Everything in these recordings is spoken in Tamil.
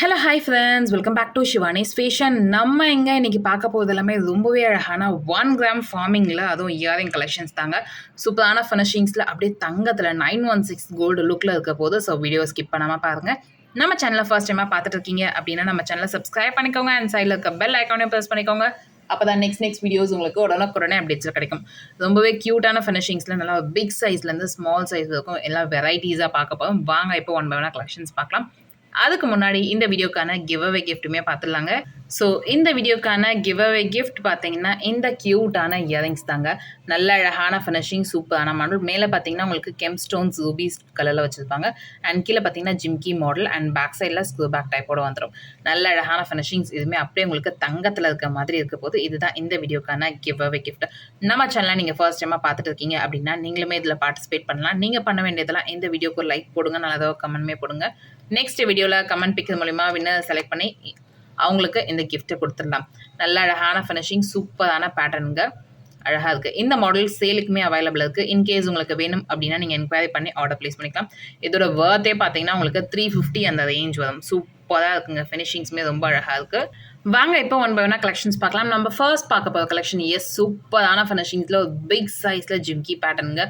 Hello hi friends, welcome back to Shivani's fashion. நம்ம எங்கே இன்றைக்கி பார்க்க போகிறது எல்லாமே ரொம்பவே அழகான 1 கிராம் ஃபார்மிங்கில், அதுவும் இயரிங் கலெக்ஷன்ஸ் தாங்க. சூப்பரான ஃபினிஷிங்ஸில் அப்படியே தங்கத்தில் 916 கோல்டு லுக்கில் இருக்க போது. ஸோ வீடியோ ஸ்கிப் பண்ணாமல் பாருங்கள். நம்ம சேனலை ஃபர்ஸ்ட் டைமாக பார்த்துட்டு இருக்கீங்க அப்படின்னா நம்ம சேனலை சப்ஸ்கிரைப் பண்ணிக்கோங்க. அண்ட் சைடில் இருக்க பெல் ஐக்கானையும் ப்ரெஸ் பண்ணிக்கோங்க. அப்போ தான் நெக்ஸ்ட் வீடியோஸ் உங்களுக்கு உடனே அப்டேட்ஸில் கிடைக்கும். ரொம்பவே க்யூட்டான ஃபினிஷிங்ஸில் நல்லா பிக் சைஸ்லேருந்து ஸ்மால் சைஸ் இருக்கும் எல்லா வெரைட்டிஸாக பார்க்க போதும். வாங்க இப்போ 1 by 1 கலெக்ஷன்ஸ் பார்க்கலாம். அதுக்கு முன்னாடி இந்த வீடியோக்கான கிவ் அவே கிஃப்ட்டுமே பார்த்துடலாங்க. ஸோ இந்த வீடியோக்கான கிவ் அவே கிஃப்ட் பார்த்தீங்கன்னா இந்த க்யூட்டான இயரிங்ஸ் தாங்க. நல்ல அழகான ஃபினிஷிங், சூப்பரான மாடல். மேலே பார்த்தீங்கன்னா உங்களுக்கு கெம் ஸ்டோன்ஸ் ரூபீஸ் கலரில் வச்சுருப்பாங்க. அண்ட் கீழே பார்த்தீங்கன்னா ஜிம்கி மாடல் அண்ட் பேக் சைடில் ஸ்க்ரூ பேக் டைப்போடு வந்துடும். நல்ல அழகான ஃபினிஷிங்ஸ், இதுவுமே அப்படியே உங்களுக்கு தங்கத்தில் இருக்க மாதிரி இருக்க போது. இதுதான் இந்த வீடியோக்கான கிவ் அவே கிஃப்ட். நம்ம சேனலில் நீங்கள் ஃபர்ஸ்ட் டைமாக பார்த்துட்டு இருக்கீங்க அப்படின்னா நீங்களுமே இதில் பார்ட்டிசிபேட் பண்ணலாம். நீங்கள் பண்ண வேண்டியதெல்லாம் இந்த வீடியோக்கு ஒரு லைக் போடுங்க, நல்லதாக கமெண்ட்மே போடுங்க. நெக்ஸ்ட் வீடியோவில் கமெண்ட் பிக்கிறது மூலிமா வின்னர் செலக்ட் பண்ணி அவங்களுக்கு இந்த கிஃப்ட்டை கொடுத்துடலாம். நல்ல அழகான ஃபினிஷிங், சூப்பரான பேட்டர்னுங்க, அழகாக இருக்குது. இந்த மாடல் சேலுக்குமே அவைலபிள் இருக்குது. இன்கேஸ் உங்களுக்கு வேணும் அப்படின்னா நீங்கள் என்கொயரி பண்ணி ஆர்டர் ப்ளேஸ் பண்ணிக்கலாம். இதோட வர்த்தே பார்த்தீங்கன்னா உங்களுக்கு 350 அந்த ரேஞ்ச் வரும். சூப்பராக இருக்குங்க, ஃபினிஷிங்ஸுமே ரொம்ப அழகாக இருக்குது. வாங்க இப்போ 1 by 1 கலெக்ஷன்ஸ் பார்க்கலாம். நம்ம ஃபர்ஸ்ட் பார்க்க போகிற கலெக்ஷன் சூப்பரான ஃபினிஷிங்ஸில் ஒரு பிக் சைஸில் ஜிம்கி பேட்டர்னுங்க.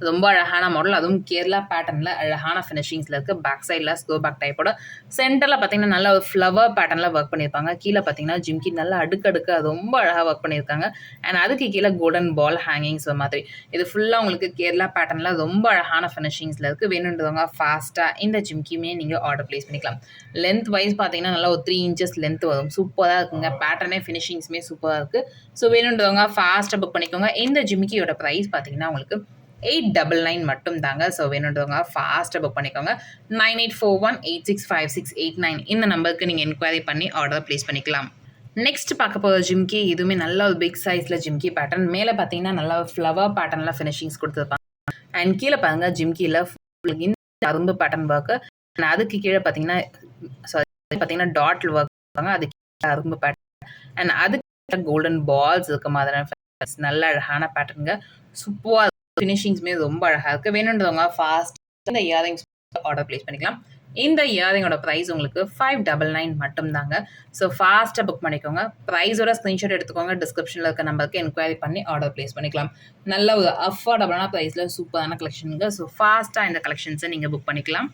ரொம்ப அழகான மாடல், அதுவும் கேரளா பேட்டர்னில் அழகான ஃபினிஷிங்ஸில் இருக்குது. பேக் சைடில் ஸ்லோ பேக் டைப்போட சென்டரில் பார்த்தீங்கன்னா நல்ல ஒரு ஃப்ளவர் பேட்டர்னில் ஒர்க் பண்ணியிருப்பாங்க. கீழே பார்த்தீங்கன்னா ஜிம்கி நல்லா அடுக்கடுக்க ரொம்ப அழகாக ஒர்க் பண்ணியிருக்காங்க. அண்ட் அதுக்கு கீழே கோல்டன் பால் ஹேங்கிங்ஸ் மாதிரி இது ஃபுல்லாக உங்களுக்கு கேரளா பேட்டர்னில் ரொம்ப அழகான ஃபினிஷிங்ஸில் இருக்குது. வேணுன்றவங்க ஃபாஸ்ட்டாக இந்த ஜிம்கியுமே நீங்கள் ஆர்டர் ப்ளேஸ் பண்ணிக்கலாம். லென்த் வைஸ் பார்த்தீங்கன்னா நல்லா ஒரு 3 inches லென்த் வரும். சூப்பராக இருக்குங்க, பேட்டர்னே ஃபினிஷிங்ஸுமே சூப்பராக இருக்குது. ஸோ வேணுன்றவங்க ஃபாஸ்ட்டாக புக் பண்ணிக்கோங்க. இந்த ஜிம்கியோட ப்ரைஸ் பார்த்தீங்கன்னா உங்களுக்கு 899 மட்டும் தாங்க. ஸோ வேணுன்றவங்க ஃபாஸ்ட்டாக புக் பண்ணிக்கோங்க. 9841865689 இந்த நம்பருக்கு நீங்கள் என்கொயரி பண்ணி ஆர்டர் ப்ளேஸ் பண்ணிக்கலாம். நெக்ஸ்ட் பார்க்க போகிற ஜிம்கி, இதுவுமே நல்ல ஒரு பிக் சைஸில் ஜிம்கி பேட்டர்ன். மேலே பார்த்தீங்கன்னா நல்லா ஃப்ளவர் பேட்டர்னில் ஃபினிஷிங்ஸ் கொடுத்துருப்பாங்க. அண்ட் கீழே பாருங்க ஜிம்கியில் இந்த அரும்பு பேட்டர்ன் ஒர்க்கு. அண்ட் அதுக்கு கீழே பார்த்தீங்கன்னா டாட் ஒர்க் இருப்பாங்க. அதுக்கு அரும்பு பேட்டர்ன் அண்ட் அதுக்கு கோல்டன் பால்ஸ் இருக்க மாதிரியான நல்ல அழகான பேட்டர்னுங்க. சூப்பராக ஃபினிஷிங்ஸுமே ரொம்ப அழகாக இருக்குது. வேணுன்றவங்க ஃபாஸ்ட் இந்த இயரிங்ஸ் ஆர்டர் ப்ளேஸ் பண்ணிக்கலாம். இந்த இயரிங்கோட ப்ரைஸ் உங்களுக்கு 599 மட்டும் தாங்க. ஸோ ஃபாஸ்ட்டாக புக் பண்ணிக்கோங்க. ப்ரைஸோட ஸ்க்ரீன்ஷாட் எடுத்துக்கோங்க. டிஸ்கிரிப்ஷனில் இருக்க நம்பருக்கு என்கொயரி பண்ணி ஆர்டர் ப்ளேஸ் பண்ணிக்கலாம். நல்ல ஒரு அஃபோர்டபுளான ப்ரைஸில் சூப்பரான கலெக்ஷனுங்க. ஸோ ஃபாஸ்ட்டாக இந்த கலெக்ஷன்ஸை நீங்கள் புக் பண்ணிக்கலாம்.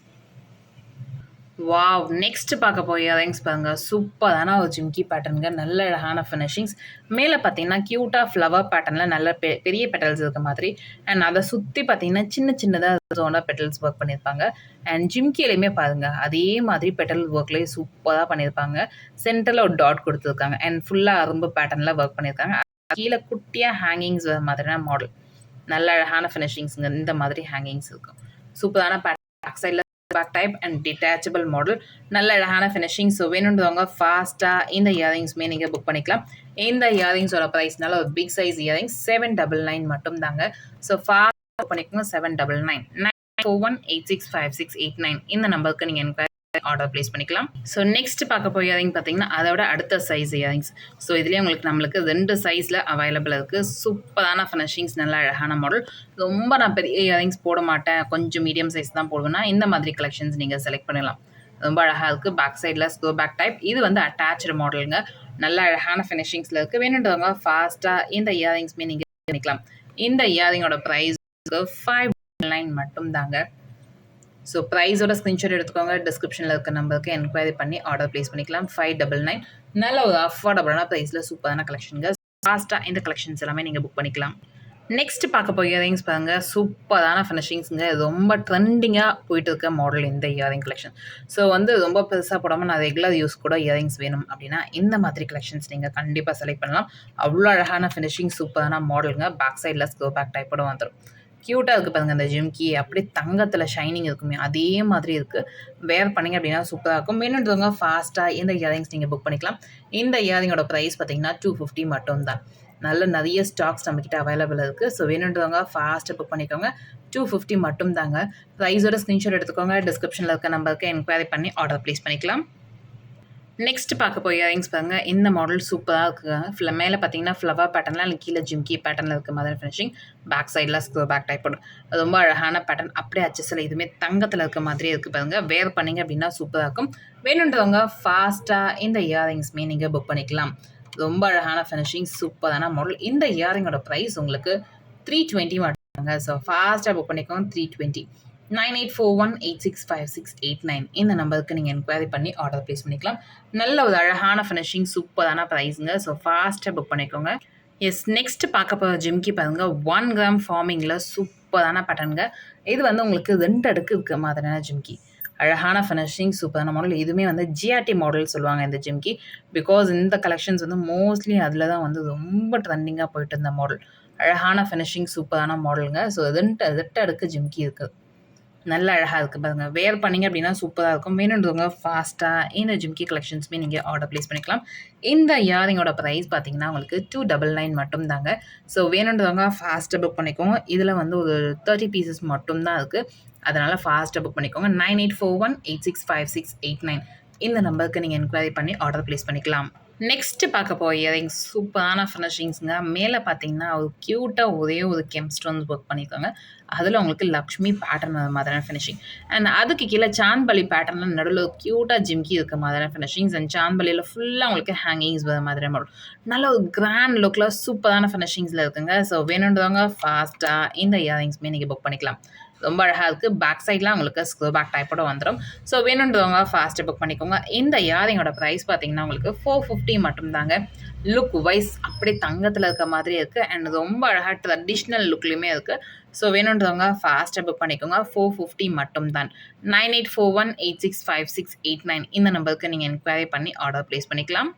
வாவ், நெக்ஸ்ட் பார்க்க போய் இயரிங்ஸ் பாருங்க. சூப்பரான ஒரு ஜிம்கி பேட்டர்னுங்க, நல்ல அழகான ஃபினிஷிங்ஸ். மேலே பார்த்தீங்கன்னா க்யூட்டாக ஃப்ளவர் பேட்டர்னில் நல்ல பெரிய பெட்டல்ஸ் இருக்க மாதிரி. அண்ட் அதை சுற்றி பார்த்தீங்கன்னா சின்னதாக பெட்டல்ஸ் ஒர்க் பண்ணியிருப்பாங்க. அண்ட் ஜிம்கிலையுமே பாருங்கள் அதே மாதிரி பெட்டல் ஒர்க்லேயே சூப்பராக பண்ணியிருப்பாங்க. சென்டரில் ஒரு டாட் கொடுத்துருக்காங்க. அண்ட் ஃபுல்லாக அரும்பு பேட்டர்னில் ஒர்க் பண்ணியிருக்காங்க. கீழே குட்டியாக ஹேங்கிங்ஸ் வர மாதிரியான மாடல். நல்ல அழகான ஃபினிஷிங்ஸுங்க, இந்த மாதிரி ஹேங்கிங்ஸ் இருக்கும். சூப்பரான பேக் சைடில் back type and detachable model, நல்ல அழகான ஃபினிஷிங். ஸோ வேணுன்றவங்க ஃபாஸ்ட்டாக இந்த இயரிங்ஸுமே நீங்கள் புக் பண்ணிக்கலாம். இந்த இயரிங்ஸோட ப்ரைஸ்னால ஒரு பிக் சைஸ் இயரிங்ஸ் 799 மட்டும் தாங்க. ஸோ ஃபாஸ்ட் புக் பண்ணிக்கோங்க. 799 9841865689 இந்த நம்பருக்கு நீங்கள் என்கொயரி ஆர்டர் ப்ளேஸ் பண்ணிக்கலாம். ஸோ நெக்ஸ்ட் பார்க்க போய் இயரிங் பார்த்தீங்கன்னா அதோட அடுத்த சைஸ் இயரிங்ஸ். ஸோ இதுலேயே நம்மளுக்கு 2 சைஸில் அவைலபிள் இருக்குது. சூப்பரான ஃபினிஷிங்ஸ், நல்ல அழகான மாடல். ரொம்ப நான் பெரிய இயரிங்ஸ் போட மாட்டேன், கொஞ்சம் மீடியம் சைஸ் தான் போடுவேன்னா இந்த மாதிரி கலெக்ஷன்ஸ் நீங்கள் செலக்ட் பண்ணலாம். ரொம்ப அழகாக இருக்குது. பேக் சைடில் ஸ்கோ பேக் டைப், இது வந்து அட்டாச்சு மாடலுங்க. நல்ல அழகான ஃபினிஷிங்ஸில் இருக்குது. வேணுன்றவங்க ஃபாஸ்ட்டாக இந்த இயரிங்ஸ்மே நீங்கள் பண்ணிக்கலாம். இந்த இயரிங்கோட ப்ரைஸ் 599 மட்டும் தாங்க. ஸோ ப்ரைஸோட ஸ்க்ரீன்ஷாட் எடுத்துக்கோங்க. டிஸ்கிரிப்ஷனில் இருக்க நம்பருக்கு என்கொயரி பண்ணி ஆர்டர் ப்ளேஸ் பண்ணிக்கலாம். 599 நல்ல ஒரு அஃபோர்டபுளான ப்ரைஸில் சூப்பரான கலெக்ஷனுங்க. ஃபாஸ்ட்டாக இந்த கலெக்ஷன்ஸ் எல்லாமே நீங்கள் புக் பண்ணிக்கலாம். நெக்ஸ்ட் பார்க்க போய் இயரிங்ஸ் பாருங்கள். சூப்பரான ஃபினிஷிங்ஸுங்க, ரொம்ப ட்ரெண்டிங்காக போயிட்டு இருக்க மாடல் இந்த இயரிங் கலெக்ஷன். ஸோ ரொம்ப பெருசாக போடாமல் நான் ரெகுலர் யூஸ் கூட இயரிங்ஸ் வேணும் அப்படின்னா இந்த மாதிரி கலெக்ஷன்ஸ் நீங்கள் கண்டிப்பாக செலக்ட் பண்ணலாம். அவ்வளோ அழகான ஃபினிஷிங், சூப்பரான மாடலுங்க. பேக் சைடில் ஸ்கோ பேக் டைப்போட வந்துடும். க்யூட்டாக இருக்குது பாருங்கள். அந்த ஜிம்கி அப்படியே தங்கத்தில் ஷைனிங் இருக்குமே அதே மாதிரி இருக்குது. வேர் பண்ணிங்க அப்படின்னா சூப்பராக இருக்கும். வேணுன்றவங்க ஃபாஸ்ட்டாக இந்த இயரிங்ஸ் நீங்கள் புக் பண்ணிக்கலாம். இந்த இயரிங்கோட ப்ரைஸ் பார்த்தீங்கன்னா 250 மட்டும் தான். நிறைய ஸ்டாக்ஸ் நம்மக்கிட்ட அவைலபிள் இருக்குது. ஸோ வேணுன்றவங்க ஃபாஸ்ட்டாக புக் பண்ணிக்கோங்க. 250 மட்டும் தாங்க. ப்ரைஸோட ஸ்க்ரீன்ஷாட் எடுத்துக்கோங்க. டிஸ்கிரிப்ஷனில் இருக்க நம்பருக்கு என்கொயரி பண்ணி ஆர்டர் ப்ளேஸ் பண்ணிக்கலாம். நெக்ஸ்ட் பார்க்க போய் இயரிங்ஸ் பாருங்க. இந்த மாடல் சூப்பரா இருக்குங்க. மேல பார்த்தீங்கன்னா ஃப்ளவர் பேட்டர்ன்ல இல்ல கீழ ஜிம்கி பேட்டர்ன்ல இருக்க மாதிரி ஃபினிஷிங். பேக் சைட்ல ஸ்க்ரூ பேக் டைப் ரொம்ப அழகான பேட்டர்ன். அப்படியே அச்சஸ்ல இதுவுமே தங்கத்துல இருக்க மாதிரியே இருக்கு பாருங்க. வேர் பண்ணீங்க அப்படின்னா சூப்பரா இருக்கும். வேணுன்றவங்க ஃபாஸ்ட்டா இந்த இயரிங்ஸ்மே நீங்க புக் பண்ணிக்கலாம். ரொம்ப அழகான ஃபினிஷிங், சூப்பரான மாடல். இந்த இயரிங்கோட பிரைஸ் உங்களுக்கு 320 மட்டும்தாங்க. ஸோ ஃபாஸ்ட்டா புக் பண்ணிக்கோங்க. 320. 9841865689 இந்த நம்பருக்கு நீங்கள் என்கொயரி பண்ணி ஆர்டர் ப்ளேஸ் பண்ணிக்கலாம். நல்ல ஒரு அழகான ஃபினிஷிங், சூப்பரான ப்ரைஸுங்க. ஸோ ஃபாஸ்ட்டாக புக் பண்ணிக்கோங்க. எஸ், நெக்ஸ்ட் பார்க்க போகிற ஜிம்கி பாருங்க. 1 கிராம் ஃபார்மிங்கில் சூப்பரான பேட்டர்னுங்க. இது வந்து உங்களுக்கு 2 அடுக்கு இருக்க மாதிரியான ஜிம்கி. அழகான ஃபினிஷிங், சூப்பரான மாடல். இதுவுமே வந்து ஜிஆர்டி மாடல் சொல்லுவாங்க இந்த ஜிம்கி. பிகாஸ் இந்த கலெக்ஷன்ஸ் வந்து மோஸ்ட்லி அதில் தான் வந்து ரொம்ப ட்ரெண்டிங்காக போயிட்டு இருந்த மாடல். அழகான ஃபினிஷிங், சூப்பரான மாடலுங்க. ஸோ 2 அடுக்கு ஜிம்கி இருக்குது. நல்ல அழகாக இருக்குது பாருங்க. வேர் பண்ணிங்க அப்படின்னா சூப்பராக இருக்கும். வேணுன்றவங்க ஃபாஸ்ட்டாக இந்த ஜிம்கி கலெக்ஷன்ஸுமே நீங்கள் ஆர்டர் ப்ளேஸ் பண்ணிக்கலாம். இந்த இயரிங்கோட ப்ரைஸ் பார்த்தீங்கன்னா உங்களுக்கு 299 மட்டும் தாங்க. ஸோ வேணுன்றவங்க ஃபாஸ்ட்டாக புக் பண்ணிக்கோங்க. இதில் வந்து ஒரு 30 பீசஸ் மட்டும் தான் இருக்குது. அதனால் ஃபாஸ்ட்டாக புக் பண்ணிக்கோங்க. 9841865689 இந்த நம்பருக்கு நீங்கள் என்கொயரி பண்ணி ஆர்டர் ப்ளேஸ் பண்ணிக்கலாம். நெக்ஸ்ட்டு பார்க்க போகிற இயரிங்ஸ் சூப்பரான ஃபினிஷிங்ஸுங்க. மேலே பார்த்தீங்கன்னா ஒரு க்யூட்டாக ஒரே ஒரு கெம் ஸ்டோன்ஸ் ஒர்க் பண்ணியிருக்காங்க. அதில் உங்களுக்கு லக்ஷ்மி பேட்டர்ன் மாதிரியான ஃபினிஷிங். அண்ட் அதுக்கு கீழே சாந்த்பலி பேட்டர்னில் நடுவில் ஒரு க்யூட்டாக ஜிம்கி இருக்க மாதிரியான ஃபினிஷிங்ஸ். அண்ட் சாந்த்பலியில் ஃபுல்லாக உங்களுக்கு ஹேங்கிங்ஸ் வர மாதிரியான மாடல். நல்ல ஒரு கிராண்ட் லுக்கில் சூப்பரான ஃபினிஷிங்ஸில் இருக்குங்க. ஸோ வேணுன்றவங்க ஃபாஸ்ட்டாக இந்த இயரிங்ஸ்மே நீங்கள் புக் பண்ணிக்கலாம். ரொம்ப அழகாக இருக்குது. பேக் சைட்லாம் உங்களுக்கு ஸ்க்ரூ பேக் டைப்போட வந்துடும். ஸோ வேணுன்றவங்க ஃபாஸ்ட்டாக புக் பண்ணிக்கோங்க. இந்த இயரிங்கோட ப்ரைஸ் பார்த்தீங்கன்னா உங்களுக்கு 450 மட்டும்தாங்க. லுக் வைஸ் அப்படியே தங்கத்தில் இருக்க மாதிரி இருக்குது. அண்ட் ரொம்ப அழகாக ட்ரெடிஷ்னல் லுக்லேயுமே இருக்குது. ஸோ வேணுன்றவங்க ஃபாஸ்ட்டாக புக் பண்ணிக்கோங்க. 450 மட்டும்தான். 9841865689 இந்த நம்பருக்கு நீங்கள் என்கொயரி பண்ணி ஆர்டர் ப்ளேஸ் பண்ணிக்கலாம்.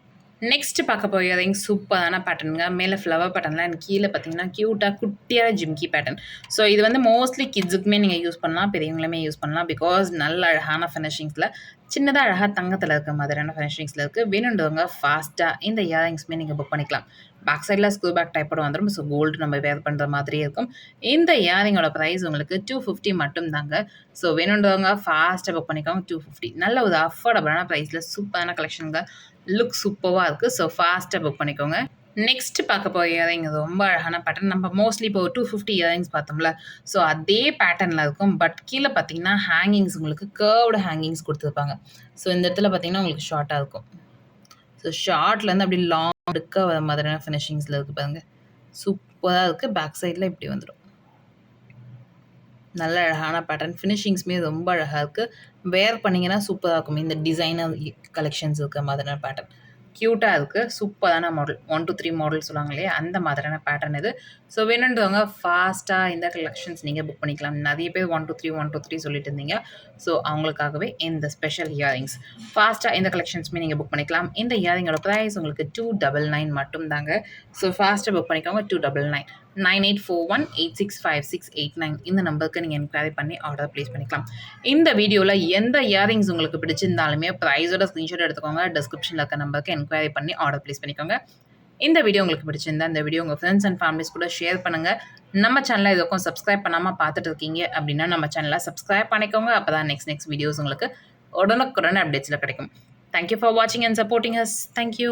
நெக்ஸ்ட் பார்க்க போகிற இயரிங் சூப்பரான பேட்டர்னுங்க. மேலே ஃப்ளவர் பேட்டர்னில் அண்ட் கீழே பார்த்தீங்கன்னா க்யூட்டாக குட்டியான ஜிம்கி பேட்டர்ன். ஸோ இது வந்து மோஸ்ட்லி கிட்ஸுக்குமே நீங்கள் யூஸ் பண்ணலாம், பெரியவங்களுமே யூஸ் பண்ணலாம். பிகாஸ் நல்ல அழகான ஃபினிஷிங்ஸில் சின்னதாக அழகாக தங்கத்தில் இருக்க மாதிரியான ஃபினிஷிங்ஸில் இருக்குது. வேணுன்றவங்க ஃபாஸ்ட்டாக இந்த இயரிங்ஸ்மே நீங்கள் புக் பண்ணிக்கலாம். பேக் சைடில் ஸ்க்ரூ பேக் டைப்போட வந்துடும். ஸோ கோல்டு நம்ம வேர் பண்ணுற மாதிரியே இருக்கும். இந்த இயரிங்கோட ப்ரைஸ் உங்களுக்கு 250 மட்டும் தாங்க. ஸோ வேணுன்றவங்க ஃபாஸ்ட்டாக புக் பண்ணிக்கோங்க. 250 நல்ல ஒரு அஃபோர்டபுளான ப்ரைஸில் சூப்பரான கலெக்ஷனுங்க. லுக் சூப்பராக இருக்குது. ஸோ ஃபாஸ்ட்டாக புக் பண்ணிக்கோங்க. நெக்ஸ்ட் பார்க்க போகிற இயரிங் ரொம்ப அழகான பேட்டர்ன். நம்ம மோஸ்ட்லி இப்போ 250 இயரிங்ஸ் பார்த்தோம்ல, ஸோ அதே பேட்டர்னில் இருக்கும். பட் கீழே பார்த்தீங்கன்னா ஹேங்கிங்ஸ் உங்களுக்கு கர்வ்டு ஹேங்கிங்ஸ் கொடுத்துருப்பாங்க. ஸோ இந்த இடத்துல பார்த்தீங்கன்னா உங்களுக்கு ஷார்ட்டாக இருக்கும். ஸோ ஷார்ட்லேருந்து அப்படி லாங் எடுக்க வர மாதிரியான ஃபினிஷிங்ஸில் இருக்குது பாருங்கள். சூப்பராக இருக்குது. பேக் சைடில் இப்படி வந்துடும். நல்ல அழகான பேட்டர்ன். ஃபினிஷிங்ஸுமே ரொம்ப அழகாக இருக்குது. வேர் பண்ணிங்கன்னா சூப்பராக இருக்கும். இந்த டிசைனர் கலெக்ஷன்ஸ் இருக்க மாதிரியான பேட்டர்ன் க்யூட்டாக இருக்குது. சூப்பரான மாடல். 1 to 3 மாடல் சொல்லுவாங்க இல்லையா, அந்த மாதிரியான பேட்டர்ன் இது. ஸோ வேணுன்றவங்க ஃபாஸ்ட்டாக இந்த கலெக்ஷன்ஸ் நீங்கள் புக் பண்ணிக்கலாம். நிறைய பேர் 1 to 3 சொல்லிட்டு இருந்தீங்க. ஸோ அவங்களுக்காகவே இந்த ஸ்பெஷல் இயரிங்ஸ் ஃபாஸ்ட்டாக இந்த கலெக்ஷன்ஸுமே நீங்கள் புக் பண்ணிக்கலாம். இந்த இயரிங்கோட ப்ரைஸ் உங்களுக்கு 299 மட்டும் தாங்க. ஸோ ஃபாஸ்ட்டாக புக் பண்ணிக்கோங்க. 299. 9841865689 இந்த நம்பருக்கு நீங்கள் என்கொயரி பண்ணி ஆர்டர் ப்ளேஸ் பண்ணிக்கலாம். இந்த வீடியோவில் எந்த இயரிங்ஸ் உங்களுக்கு பிடிச்சிருந்தாலுமே ப்ரைஸோட ஸ்க்ரீன்ஷாட் எடுத்துக்கோங்க. டிஸ்கிரிப்ஷனில் இருக்க நம்பருக்கு என்கொயரி பண்ணி ஆர்டர் ப்ளேஸ் பண்ணிக்கோங்க. இந்த வீடியோ உங்களுக்கு பிடிச்சிருந்தா இந்த வீடியோ உங்கள் ஃப்ரெண்ட்ஸ் அண்ட் ஃபேமிலிஸ் கூட ஷேர் பண்ணுங்கள். நம்ம சேனலை இதுக்கும் சப்ஸ்கிரைப் பண்ணாமல் பார்த்துட்டு இருக்கீங்க அப்படின்னா நம்ம சேனலை சப்ஸ்கிரைப் பண்ணிக்கோங்க. அப்போ தான் நெக்ஸ்ட் வீடியோஸ் உங்களுக்கு உடனுக்குடன் அப்டேட்ஸில் கிடைக்கும். தேங்க்யூ ஃபார் வாட்சிங் அண்ட் சப்போர்ட்டிங் அஸ். தேங்க்யூ.